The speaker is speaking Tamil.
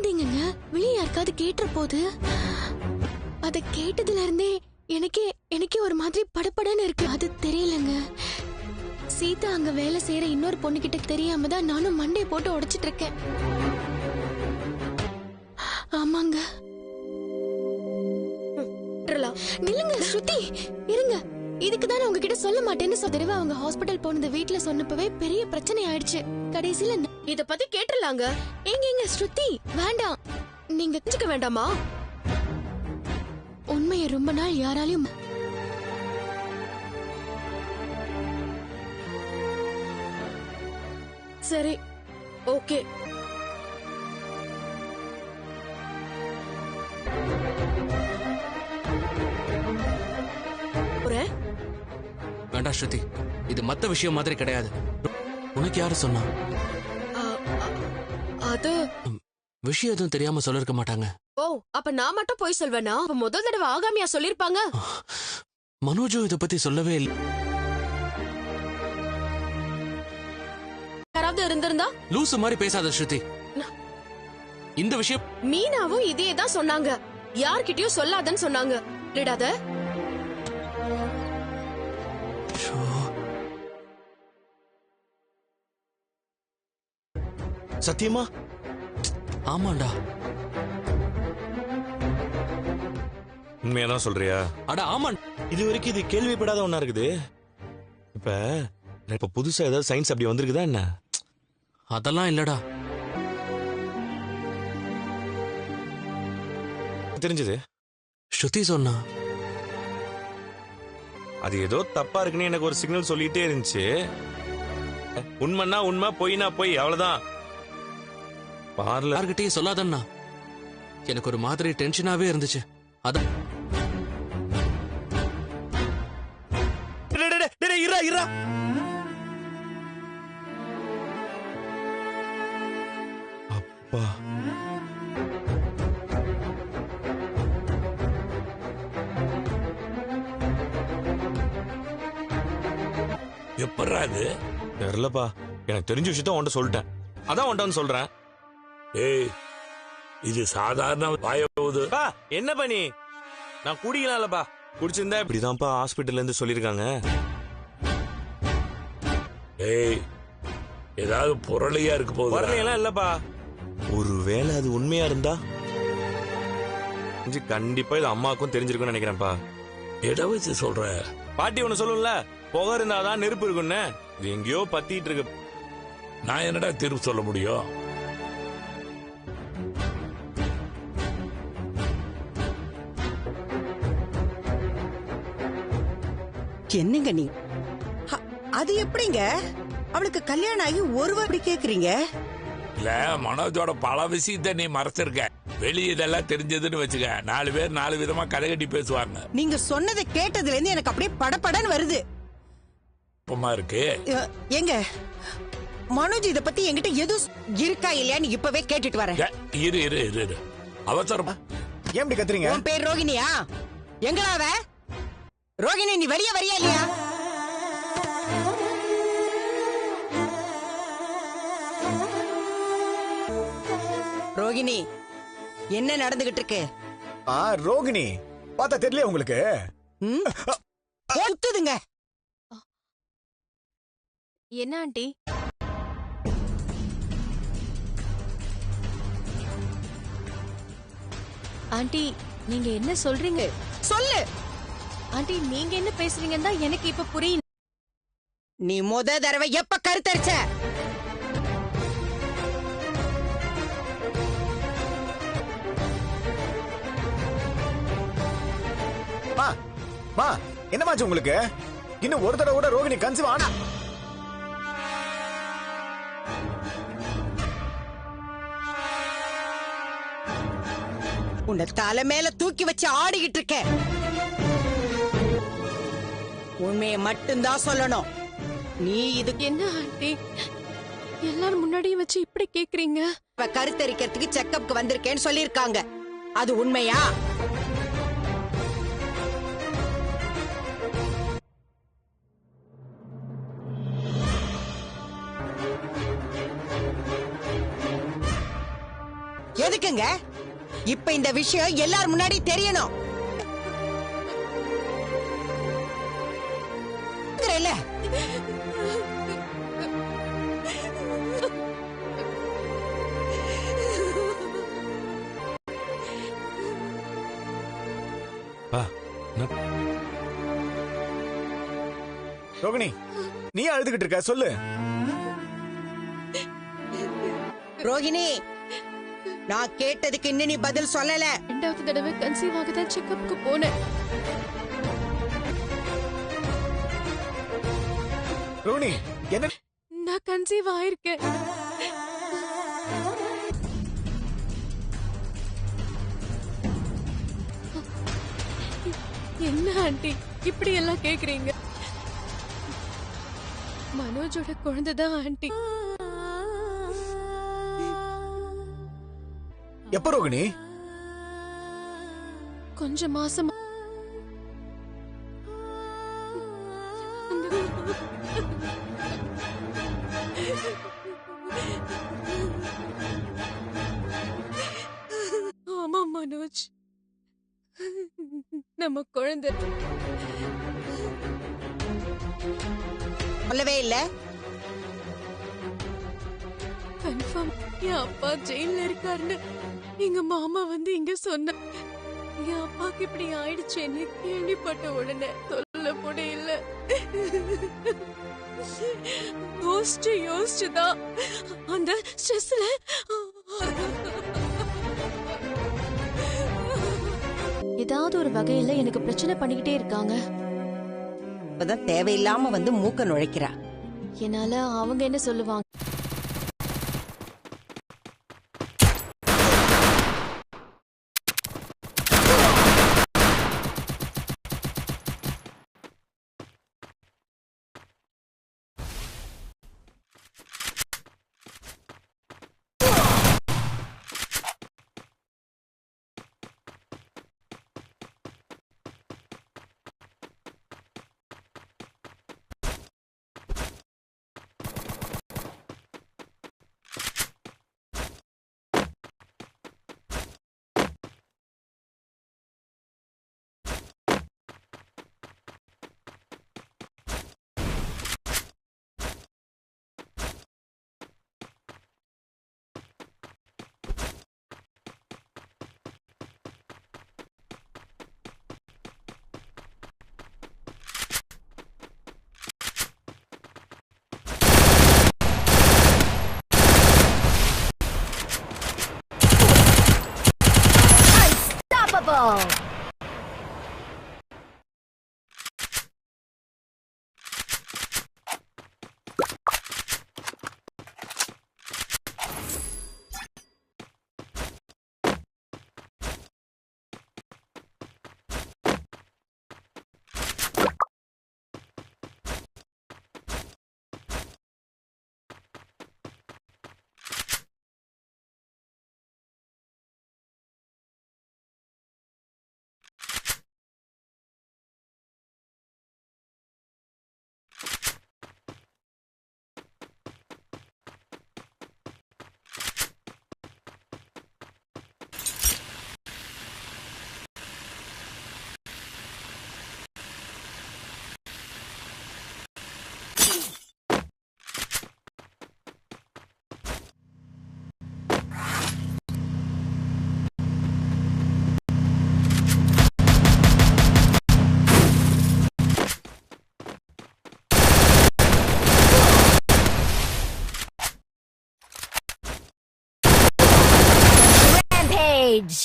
சொல்லாதீங்க. வெளியே யாருக்காவது கேட்டுற போது. அத கேட்டதுல இருந்தே எனக்கே ஒரு மாதிரி படபடன்னு இருக்கு. அது தெரியலங்க. சீதா அங்க வேலை செய்யற இன்னொரு பொண்ணுகிட்ட தெரியாம தான் நானும் மண்டையை போட்டு உடைச்சிட்டு இருக்கேன். ஆமாங்க. நில்லுங்க ஸ்ருதி, இருங்க. இதுக்கு தானே உங்ககிட்ட சொல்ல மாட்டேன்னு தடவை அவங்க ஹாஸ்பிடல் போனது வீட்டுல சொன்னப்பவே பெரிய பிரச்சனை ஆயிடுச்சு. கடைசியில இத பத்தி கேட்டுலாங்க. எங்க ஸ்ருதி, வேண்டாம். நீங்க தெரிஞ்சுக்க வேண்டாமா? உண்மையை ரொம்ப நாள் யாராலையும் சரி, ஓகே. வேண்டாம் ஸ்ருதி, இது மத்த விஷயம் மாதிரி கிடையாது. உனக்கு யாரு சொன்னா? அது விஷயம் எதுவும் தெரியாம சொல்லிருக்க மாட்டாங்க. ஓ, அப்ப நான் மட்டும் போய் சொல்வேனா? அப்ப முதல் தடவை ஆகாமியா சொல்லிருப்பாங்க. மனோஜும் இத பத்தி சொல்லவே இல்லை. யாராவது இருந்திருந்தா? லூசு மாதிரி பேசாத ஸ்ருதி. இந்த விஷயம் மீனாவும் இதே தான் சொன்னாங்க. யார்கிட்டயும் சொல்லாதன்னு சொன்னாங்க. விடாத. சத்தியமா? ஆமாண்டா. உண்மையாதான் சொல்றியா? அட ஆமா. இது வரைக்கும் இது கேள்விப்படாத ஒண்ணா இருக்குது. இப்ப புதுசா ஏதாவது சயின்ஸ் அப்படி வந்திருக்குதா என்ன? அதெல்லாம் இல்லடா. தெரிஞ்சது ஸ்ருதி சொன்னா. அது ஏதோ தப்பா இருக்குன்னு எனக்கு ஒரு சிக்னல் சொல்லிட்டே இருந்துச்சு. உண்மைன்னா உண்மை, பொய்னா பொய், அவ்வளவுதான். யார்கிட்டயும் சொல்லாதன்னா எனக்கு ஒரு மாதிரி டென்ஷனாவே இருந்துச்சு. அதான் அப்பா, எப்படா இது? தெரியலப்பா, எனக்கு தெரிஞ்ச விஷயத்த உன்கிட்ட சொல்லிட்டேன். அதான் உன்கிட்ட சொல்றேன். ஏய், இது சாதாரண வாயவுது. என்ன பண்ணி நான் குடிக்கலாம்லப்பா. குடிச்சிருந்தா இப்படிதான்ப்பா ஹாஸ்பிட்டல்ல இருந்து சொல்லிருக்காங்க. ஏய், ஏதாவது பொருளையா இருக்கு போது? பொருளையெல்லாம் இல்லப்பா. ஒருவேளை அது உண்மையா இருந்தா கண்டிப்பா இது அம்மாவுக்கும் தெரிஞ்சிருக்கும்னு நினைக்கிறேன்ப்பா. எதை வச்சு சொல்ற? பாட்டி ஒண்ணு சொல்லும்ல, புகை இருந்தாதான் நெருப்பு இருக்குன்னு. இது எங்கேயோ பத்திட்டு இருக்கு. நான் என்னடா தீர்வு சொல்ல முடியும்? என்னங்க நீ? அது எப்படிங்க? அவளுக்கு கல்யாணம் ஆகி ஒரு வாட்டி கேக்குறீங்க? இல்ல, மனோஜோட பல விஷயத்த நீ மறைச்சிருக்க. வெளியே இதெல்லாம் தெரிஞ்சதுன்னு வச்சுக்க, 4 பேர் 4 விதமா கதை கட்டி பேசுவாங்க. நீங்க சொன்னதை கேட்டதுல இருந்து எனக்கு அப்படியே படபடன்னு வருது. இருக்கு எங்க மனோஜ் இத பத்தி என்கிட்ட எதுவும் இருக்கா இல்லையான்னு இப்பவே கேட்டுட்டு வரேன். இரு இரு இரு, அவசரமா ஏன் இப்படி கத்துறீங்க? உன் பேர் ரோகிணியா? எங்களாவ ரோகிணி, நீ வெளியே வரியா இல்லையா? ரோகிணி, என்ன நடந்துகிட்டு இருக்கு? ரோகிணி பார்த்தா தெரியல உங்களுக்கு? ஒத்துதுங்க. என்ன ஆண்டி? ஆண்டி, நீங்க என்ன சொல்றீங்க? சொல்லு ஆண்டி. நீங்க என்ன பேசுறீங்கன்னு தான் எனக்கு இப்ப புரியல. நீ முத தடவை எப்ப கருத்தரிச்ச? என்னமாச்சு உங்களுக்கு? இன்னும் ஒரு தடவை கூட ரோகிணி கன்சீவ் ஆனா? உன்னை தலை மேல தூக்கி வச்சு ஆடிக்கிட்டு இருக்க. உண்மையை மட்டும்தான் சொல்லணும். நீ இதுக்கு என்ன ஆண்டி எல்லாரும் முன்னாடியும் வச்சு இப்படி கேக்குறீங்க? கருத்தரிக்கிறதுக்கு செக்கப்க்கு வந்திருக்கேன்னு சொல்லிருக்காங்க. அது உண்மையா? எதுக்குங்க இப்ப இந்த விஷயம் எல்லார் முன்னாடி தெரியணும் இல்ல பா என்ன ரோகிணி நீ அழுதுகிட்டு இருக்க சொல்லு. ரோகிணி நான் கேட்டதுக்கு இன்னும் நீ பதில் சொல்லல. 2வது தடவை கன்சீவ் ஆக தான் செக்கப்புக்கு போனேன். ரோகிணி என்ன நான் கன்சீவ் ஆயிருக்கேன். என்ன ஆண்டி இப்படி எல்லாம் கேக்குறீங்க? மனோஜோட குழந்தைதான் ஆண்டி. எப்ப ரோகிணி? கொஞ்ச மாசம் ஆமா மனோஜ், நம்ம குழந்தை. சொல்லவே இல்ல. கன்ஃபார்ம் என் அப்பா ஜெயில இருக்காருன்னு எங்க மாமா வந்து இங்க சொன்ன. என் அப்பாக்கு இப்படி ஆயிடுச்சேன்னு கேள்விப்பட்ட உடனே சொல்ல முடியல. யோசிச்சுதான் அந்த ஸ்ட்ரெஸ்ல ஏதாவது ஒரு வகையில எனக்கு பிரச்சனை பண்ணிக்கிட்டே இருக்காங்க. இப்பதான் தேவையில்லாம வந்து மூக்க நுழைக்கிறா. என்னால அவங்க என்ன சொல்லுவாங்க? Rampage!